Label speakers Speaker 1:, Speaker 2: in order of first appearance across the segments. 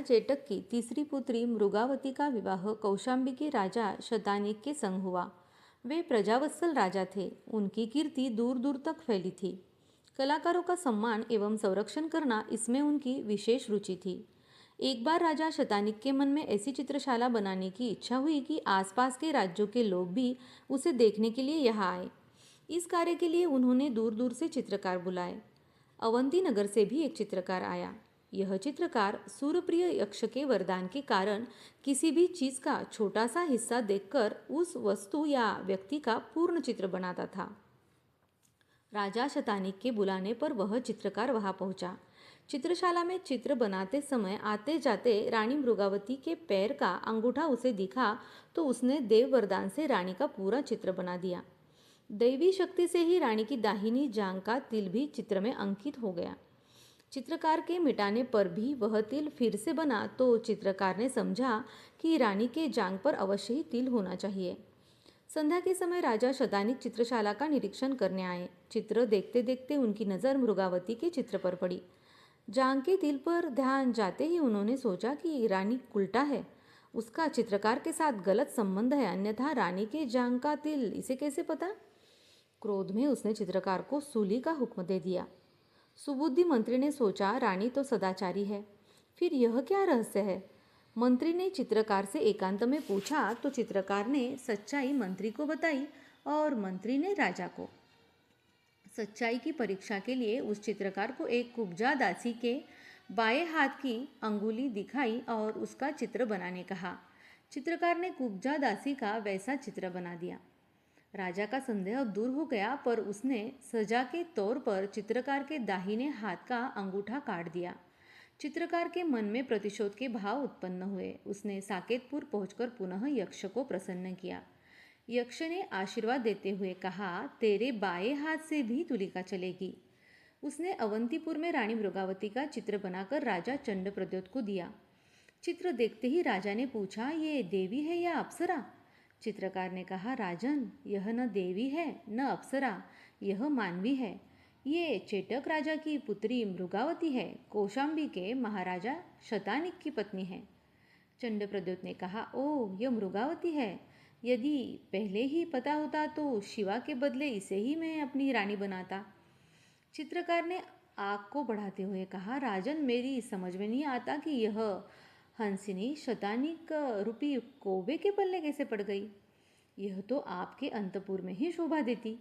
Speaker 1: चेटक की तीसरी पुत्री मृगावती का विवाह कौशाम्बी के राजा शतानिक के संग हुआ। वे प्रजावत्सल राजा थे। उनकी कीर्ति दूर दूर तक फैली थी। कलाकारों का सम्मान एवं संरक्षण करना इसमें उनकी विशेष रुचि थी। एक बार राजा शतानिक के मन में ऐसी चित्रशाला बनाने की इच्छा हुई कि आसपास के राज्यों के लोग भी उसे देखने के लिए यहाँ आए। इस कार्य के लिए उन्होंने दूर दूर से चित्रकार बुलाए। अवंती नगर से भी एक चित्रकार आया। यह चित्रकार सूर्यप्रिय यक्ष के वरदान के कारण किसी भी चीज का छोटा सा हिस्सा देखकर उस वस्तु या व्यक्ति का पूर्ण चित्र बनाता था। राजा शतानिक के बुलाने पर वह चित्रकार वहां पहुंचा। चित्रशाला में चित्र बनाते समय आते जाते रानी मृगावती के पैर का अंगूठा उसे दिखा तो उसने देव वरदान से रानी का पूरा चित्र बना दिया। दैवी शक्ति से ही रानी की दाहिनी जांघ का तिल भी चित्र में अंकित हो गया। चित्रकार के मिटाने पर भी वह तिल फिर से बना तो चित्रकार ने समझा कि रानी के जांघ पर अवश्य ही तिल होना चाहिए। संध्या के समय राजा शतानिक चित्रशाला का निरीक्षण करने आए। चित्र देखते देखते उनकी नज़र मृगावती के चित्र पर पड़ी। जांघ के तिल पर ध्यान जाते ही उन्होंने सोचा कि रानी उल्टा है, उसका चित्रकार के साथ गलत संबंध है, अन्यथा रानी के जांघ का तिल इसे कैसे पता। क्रोध में उसने चित्रकार को सूली का हुक्म दे दिया। सुबुद्धि मंत्री ने सोचा रानी तो सदाचारी है, फिर यह क्या रहस्य है। मंत्री ने चित्रकार से एकांत में पूछा तो चित्रकार ने सच्चाई मंत्री को बताई और मंत्री ने राजा को। सच्चाई की परीक्षा के लिए उस चित्रकार को एक कुब्जा दासी के बाएं हाथ की अंगुली दिखाई और उसका चित्र बनाने कहा। चित्रकार ने कुब्जा दासी का वैसा चित्र बना दिया। राजा का संदेह अब दूर हो गया, पर उसने सजा के तौर पर चित्रकार के दाहिने हाथ का अंगूठा काट दिया। चित्रकार के मन में प्रतिशोध के भाव उत्पन्न हुए। उसने साकेतपुर पहुंचकर पुनः यक्ष को प्रसन्न किया। यक्ष ने आशीर्वाद देते हुए कहा, तेरे बाएं हाथ से भी तुलिका चलेगी। उसने अवंतीपुर में रानी मृगावती का चित्र बनाकर राजा चंडप्रद्योत को दिया। चित्र देखते ही राजा ने पूछा, ये देवी है या अप्सरा। चित्रकार ने कहा, राजन, यह न देवी है न अप्सरा, यह मानवी है। ये चेटक राजा की पुत्री मृगावती है, कौशाम्बी के महाराजा शतानिक की पत्नी है। चंडप्रद्योत ने कहा, ओह, यह मृगावती है। यदि पहले ही पता होता तो शिवा के बदले इसे ही मैं अपनी रानी बनाता। चित्रकार ने आग को बढ़ाते हुए कहा, राजन, मेरी समझ में नहीं आता कि यह हंसिनी शतानिक रूपी कोबे के पल्ले कैसे पड़ गई। यह तो आपके अंतपुर में ही शोभा देती।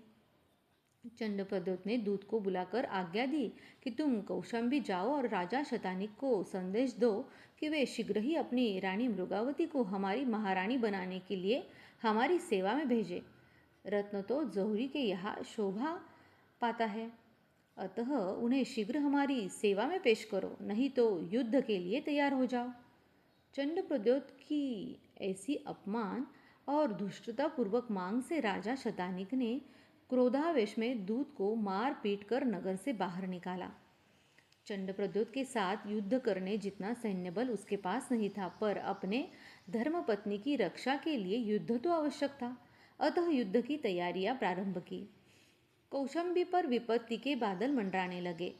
Speaker 1: चंडप्रद्योत ने दूत को बुलाकर आज्ञा दी कि तुम कौशाम्बी जाओ और राजा शतानिक को संदेश दो कि वे शीघ्र ही अपनी रानी मृगावती को हमारी महारानी बनाने के लिए हमारी सेवा में भेजे। रत्न तो जौहरी के यहाँ शोभा पाता है, अतः उन्हें शीघ्र हमारी सेवा में पेश करो, नहीं तो युद्ध के लिए तैयार हो जाओ। चंडप्रद्योत की ऐसी अपमान और धृष्टतापूर्वक मांग से राजा शतानिक ने क्रोधावेश में दूत को मार पीट कर नगर से बाहर निकाला। चंडप्रद्योत के साथ युद्ध करने जितना सैन्य बल उसके पास नहीं था, पर अपने धर्मपत्नी की रक्षा के लिए युद्ध तो आवश्यक था। अतः युद्ध की तैयारियां प्रारंभ की। कौशाम्बी पर विपत्ति के बादल मंडराने लगे।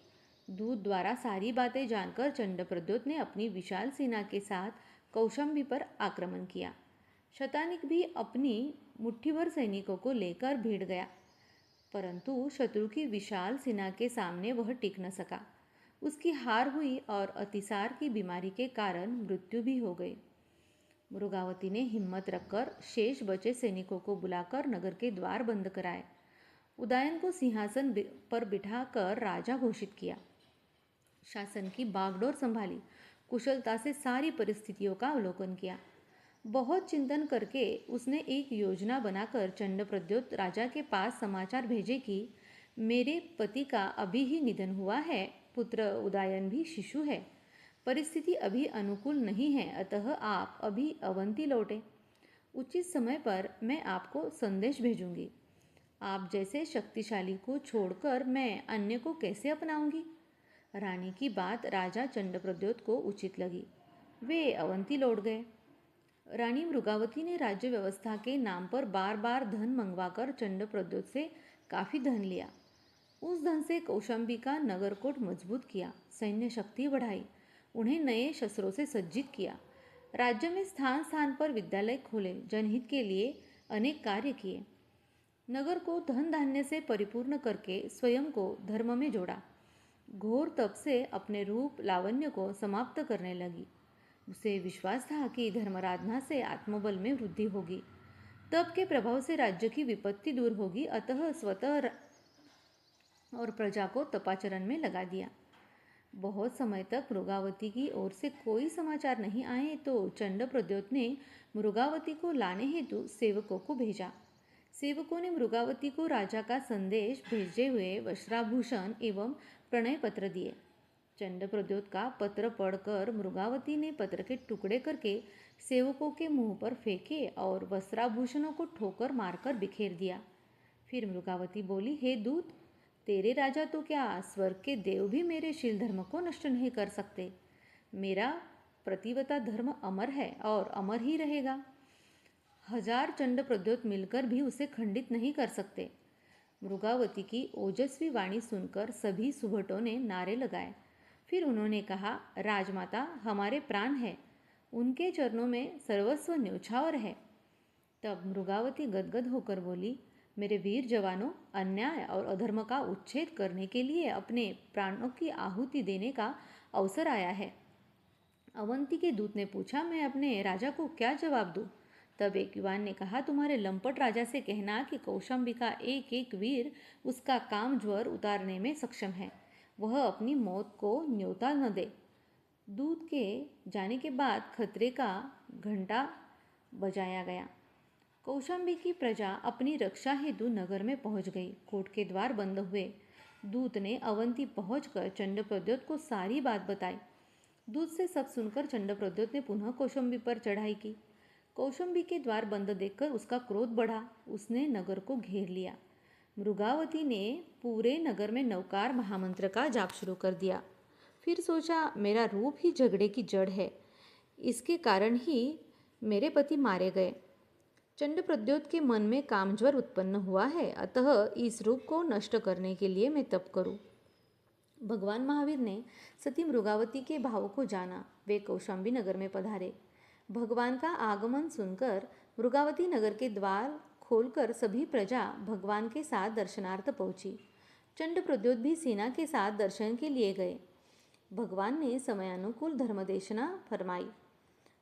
Speaker 1: दूत द्वारा सारी बातें जानकर चंडप्रद्योत ने अपनी विशाल सेना के साथ कौशाम्बी पर आक्रमण किया। शतानिक भी अपनी मुट्ठीभर सैनिकों को लेकर भिड़ गया, परंतु शत्रु की विशाल सेना के सामने वह टिक न सका। उसकी हार हुई और अतिसार की बीमारी के कारण मृत्यु भी हो गई। मृगावती ने हिम्मत रखकर शेष बचे सैनिकों को बुलाकर नगर के द्वार बंद कराए। उदयन को सिंहासन पर बिठाकर राजा घोषित किया। शासन की बागडोर संभाली। कुशलता से सारी परिस्थितियों का अवलोकन किया। बहुत चिंतन करके उसने एक योजना बनाकर चंडप्रद्योत राजा के पास समाचार भेजे कि मेरे पति का अभी ही निधन हुआ है, पुत्र उदयन भी शिशु है, परिस्थिति अभी अनुकूल नहीं है, अतः आप अभी अवंती लौटे। उचित समय पर मैं आपको संदेश भेजूंगी। आप जैसे शक्तिशाली को छोड़कर मैं अन्य को कैसे अपनाऊंगी। रानी की बात राजा चंडप्रद्योत को उचित लगी। वे अवंती लौट गए। रानी मृगावती ने राज्य व्यवस्था के नाम पर बार बार धन मंगवाकर चंडप्रद्योत से काफ़ी धन लिया। उस धन से कौशाम्बी का नगरकोट मजबूत किया, सैन्य शक्ति बढ़ाई। उन्हें नए शस्त्रों से सज्जित किया। राज्य में स्थान स्थान पर विद्यालय खोले, जनहित के लिए अनेक कार्य किए। नगर को धन धान्य से परिपूर्ण करके स्वयं को धर्म में जोड़ा। घोर तप से अपने रूप लावण्य को समाप्त करने लगी। उसे विश्वास था कि धर्माराधना से आत्मबल में वृद्धि होगी, तप के प्रभाव से राज्य की विपत्ति दूर होगी। अतः स्वतः और प्रजा को तपाचरण में लगा दिया। बहुत समय तक मृगावती की ओर से कोई समाचार नहीं आए तो चंड प्रद्योत ने मृगावती को लाने हेतु सेवकों को भेजा। सेवकों ने मृगावती को राजा का संदेश भेजे हुए वस्त्राभूषण एवं प्रणय पत्र दिए। चंड प्रद्योत का पत्र पढ़कर मृगावती ने पत्र के टुकड़े करके सेवकों के मुंह पर फेंके और वस्त्राभूषणों को ठोकर मारकर बिखेर दिया। फिर मृगावती बोली, हे दूत, तेरे राजा तो क्या स्वर्ग के देव भी मेरे शील धर्म को नष्ट नहीं कर सकते। मेरा प्रतिवता धर्म अमर है और अमर ही रहेगा। 1000 चंड प्रद्योत मिलकर भी उसे खंडित नहीं कर सकते। मृगावती की ओजस्वी वाणी सुनकर सभी सुभटों ने नारे लगाए। फिर उन्होंने कहा, राजमाता हमारे प्राण है, उनके चरणों में सर्वस्व न्योछावर है। तब मृगावती गदगद होकर बोली, मेरे वीर जवानों, अन्याय और अधर्म का उच्छेद करने के लिए अपने प्राणों की आहुति देने का अवसर आया है। अवंती के दूत ने पूछा, मैं अपने राजा को क्या जवाब दूं? तब एक युवान ने कहा, तुम्हारे लंपट राजा से कहना कि कौशाम्बी का एक एक वीर उसका काम ज्वर उतारने में सक्षम है, वह अपनी मौत को न्योता न दे। दूत के जाने के बाद खतरे का घंटा बजाया गया। कौशाम्बी की प्रजा अपनी रक्षा हेतु नगर में पहुंच गई। कोट के द्वार बंद हुए। दूत ने अवंती पहुंचकर चंड प्रद्योत को सारी बात बताई। दूत से सब सुनकर चंड प्रद्योत ने पुनः कौशाम्बी पर चढ़ाई की। कौशाम्बी के द्वार बंद देखकर उसका क्रोध बढ़ा। उसने नगर को घेर लिया। मृगावती ने पूरे नगर में नवकार महामंत्र का जाप शुरू कर दिया। फिर सोचा, मेरा रूप ही झगड़े की जड़ है, इसके कारण ही मेरे पति मारे गए। चंड प्रद्योत के मन में कामज्वर उत्पन्न हुआ है, अतः इस रूप को नष्ट करने के लिए मैं तप करूं। भगवान महावीर ने सती मृगावती के भाव को जाना। वे कौशाम्बी नगर में पधारे। भगवान का आगमन सुनकर मृगावती नगर के द्वार खोलकर सभी प्रजा भगवान के साथ दर्शनार्थ पहुंची। चंड प्रद्योत भी सेना के साथ दर्शन के लिए गए। भगवान ने समयानुकूल धर्मदेशना फरमाई।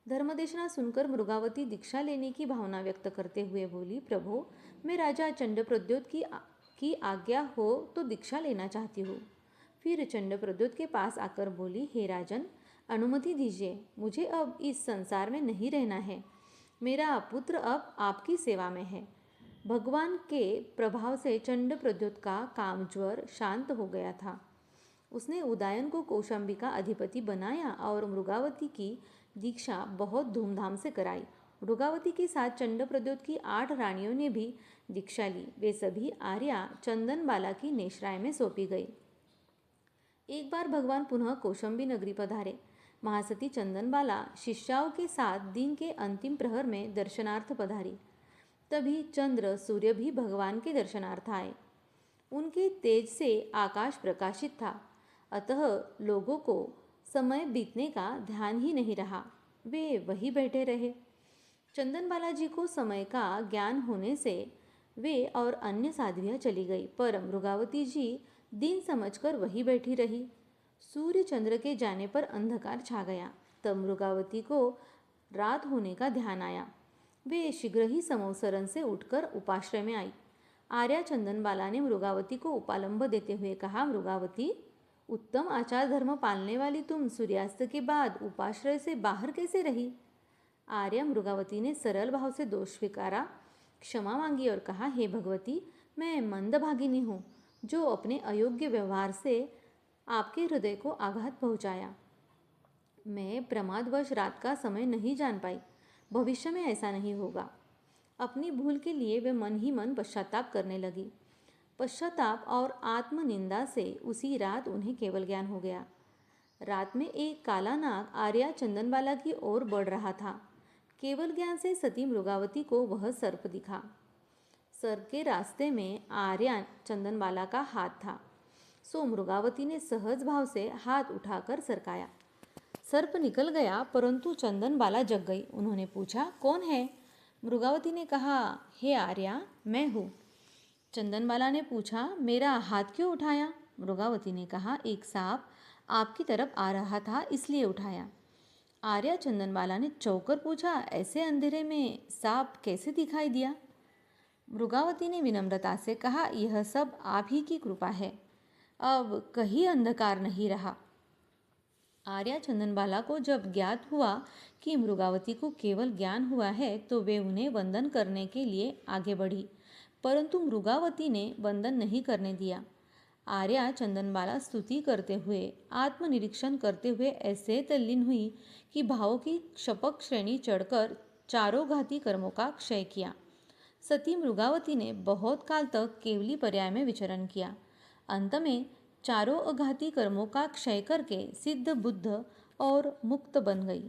Speaker 1: धर्मदेशना सुनकर मृगावती दीक्षा लेने की भावना व्यक्त करते हुए बोली, प्रभु, मैं राजा चंड प्रद्योत की आज्ञा हो तो दीक्षा लेना चाहती हूँ। फिर चंड प्रद्योत के पास आकर बोली, हे राजन, अनुमति दीजिए, मुझे अब इस संसार में नहीं रहना है। मेरा पुत्र अब आपकी सेवा में है। भगवान के प्रभाव से चंड प्रद्योत का कामज्वर शांत हो गया था। उसने उदयन को कौशाम्बी का अधिपति बनाया और मृगावती की दीक्षा बहुत धूमधाम से कराई। मृगावती के साथ चंड प्रद्योत की 8 रानियों ने भी दीक्षा ली। वे सभी आर्या चंदनबाला की नेशराय में सौंपी गई। एक बार भगवान पुनः कौशाम्बी नगरी पधारे। महासती चंदनबाला शिष्याओं के साथ दिन के अंतिम प्रहर में दर्शनार्थ पधारी। तभी चंद्र सूर्य भी भगवान के दर्शनार्थ आए। उनके तेज से आकाश प्रकाशित था, अतः लोगों को समय बीतने का ध्यान ही नहीं रहा। वे वहीं बैठे रहे। चंदन बालाजी को समय का ज्ञान होने से वे और अन्य साध्वियाँ चली गई, पर मृगावती जी दिन समझकर वहीं बैठी रही। सूर्य चंद्र के जाने पर अंधकार छा गया। तब मृगावती को रात होने का ध्यान आया। वे शीघ्र ही समवसरण से उठकर उपाश्रय में आई। आर्या चंदनबाला ने मृगावती को उपालंब देते हुए कहा, मृगावती, उत्तम आचार धर्म पालने वाली तुम सूर्यास्त के बाद उपाश्रय से बाहर कैसे रही? आर्या मृगावती ने सरल भाव से दोष स्वीकारा, क्षमा मांगी और कहा, हे भगवती, मैं मंदभागिनी हूँ जो अपने अयोग्य व्यवहार से आपके हृदय को आघात पहुँचाया। मैं प्रमादवश रात का समय नहीं जान पाई। भविष्य में ऐसा नहीं होगा। अपनी भूल के लिए वे मन ही मन पश्चाताप करने लगी। पश्चाताप और आत्मनिंदा से उसी रात उन्हें केवल ज्ञान हो गया। रात में एक काला नाग आर्या चंदनबाला की ओर बढ़ रहा था। केवल ज्ञान से सती मृगावती को वह सर्प दिखा। सर्प के रास्ते में आर्या चंदनबाला का हाथ था, सो मृगावती ने सहज भाव से हाथ उठाकर सरकाया। सर्प निकल गया, परंतु चंदनबाला जग गई। उन्होंने पूछा, कौन है? मृगावती ने कहा, हे आर्या, मैं हूँ। चंदनबाला ने पूछा, मेरा हाथ क्यों उठाया? मृगावती ने कहा, एक सांप आपकी तरफ आ रहा था, इसलिए उठाया। आर्या चंदनबाला ने चौंक कर पूछा, ऐसे अंधेरे में सांप कैसे दिखाई दिया? मृगावती ने विनम्रता से कहा, यह सब आप ही की कृपा है, अब कहीं अंधकार नहीं रहा। आर्या चंदनबाला को जब ज्ञात हुआ कि मृगावती को केवल ज्ञान हुआ है, तो वे उन्हें वंदन करने के लिए आगे बढ़ी, परंतु मृगावती ने वंदन नहीं करने दिया। आर्या चंदनबाला स्तुति करते हुए, आत्मनिरीक्षण करते हुए ऐसे तल्लीन हुई कि भावों की क्षपक श्रेणी चढ़कर चारों घाती कर्मों का क्षय किया। सती मृगावती ने बहुत काल तक केवली पर्याय में विचरण किया। अंत में चारों अघाती कर्मों का क्षय करके सिद्ध बुद्ध और मुक्त बन गई।